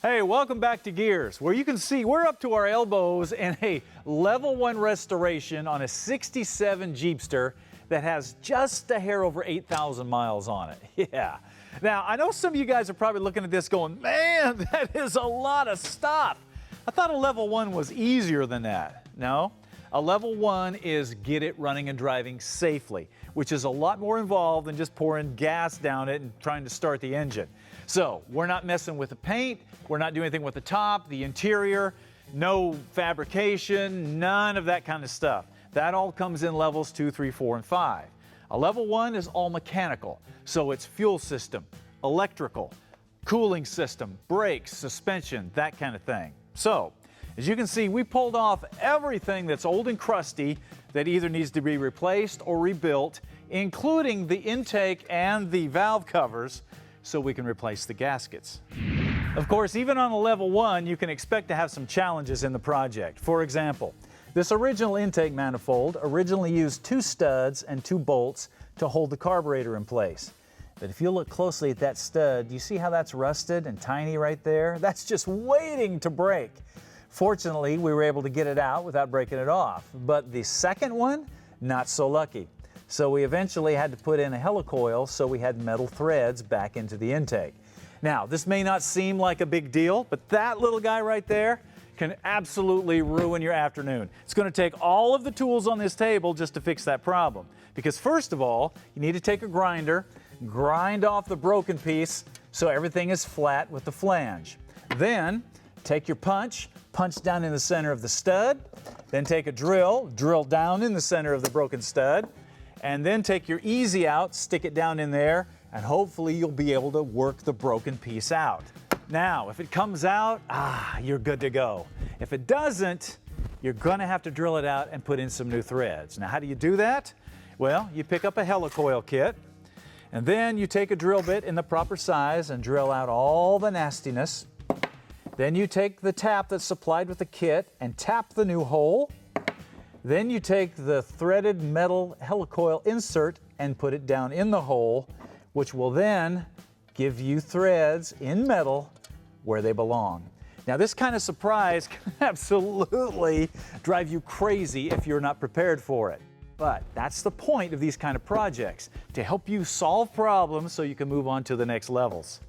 Hey, welcome back to Gearz, where you can see we're up to our elbows in a level 1 restoration on a 67 Jeepster that has just a hair over 8,000 miles on it. Yeah. Now, I know some of you guys are probably looking at this going, man, that is a lot of stuff. I thought a level 1 was easier than that. No, a level 1 is get it running and driving safely, which is a lot more involved than just pouring gas down it and trying to start the engine. So we're not messing with the paint, we're not doing anything with the top, the interior, no fabrication, none of that kind of stuff. That all comes in levels 2, 3, 4, and 5. A level 1 is all mechanical, so it's fuel system, electrical, cooling system, brakes, suspension, that kind of thing. So, as you can see, we pulled off everything that's old and crusty that either needs to be replaced or rebuilt, including the intake and the valve covers, so we can replace the gaskets. Of course, even on a level 1, you can expect to have some challenges in the project. For example, this original intake manifold originally used 2 studs and 2 bolts to hold the carburetor in place. But if you look closely at that stud, you see how that's rusted and tiny right there? That's just waiting to break. Fortunately, we were able to get it out without breaking it off. But the second one, not so lucky. So we eventually had to put in a helicoil so we had metal threads back into the intake. Now, this may not seem like a big deal, but that little guy right there can absolutely ruin your afternoon. It's going to take all of the tools on this table just to fix that problem. Because first of all, you need to take a grinder, grind off the broken piece so everything is flat with the flange. Then take your punch down in the center of the stud, then take a drill down in the center of the broken stud, and then take your easy out, stick it down in there, and hopefully you'll be able to work the broken piece out. Now, if it comes out, you're good to go. If it doesn't, you're gonna have to drill it out and put in some new threads. Now, how do you do that? Well, you pick up a helicoil kit, and then you take a drill bit in the proper size and drill out all the nastiness. Then you take the tap that's supplied with the kit and tap the new hole. Then you take the threaded metal helicoil insert and put it down in the hole, which will then give you threads in metal where they belong. Now, this kind of surprise can absolutely drive you crazy if you're not prepared for it. But that's the point of these kind of projects, to help you solve problems so you can move on to the next levels.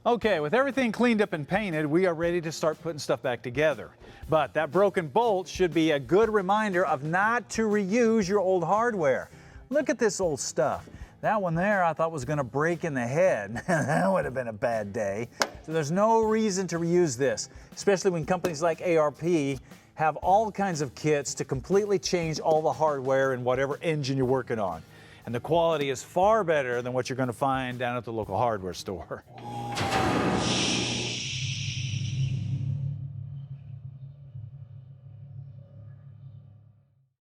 Okay, with everything cleaned up and painted, we are ready to start putting stuff back together. But that broken bolt should be a good reminder of not to reuse your old hardware. Look at this old stuff. That one there I thought was going to break in the head. That would have been a bad day. So there's no reason to reuse this, especially when companies like ARP have all kinds of kits to completely change all the hardware in whatever engine you're working on. And the quality is far better than what you're going to find down at the local hardware store.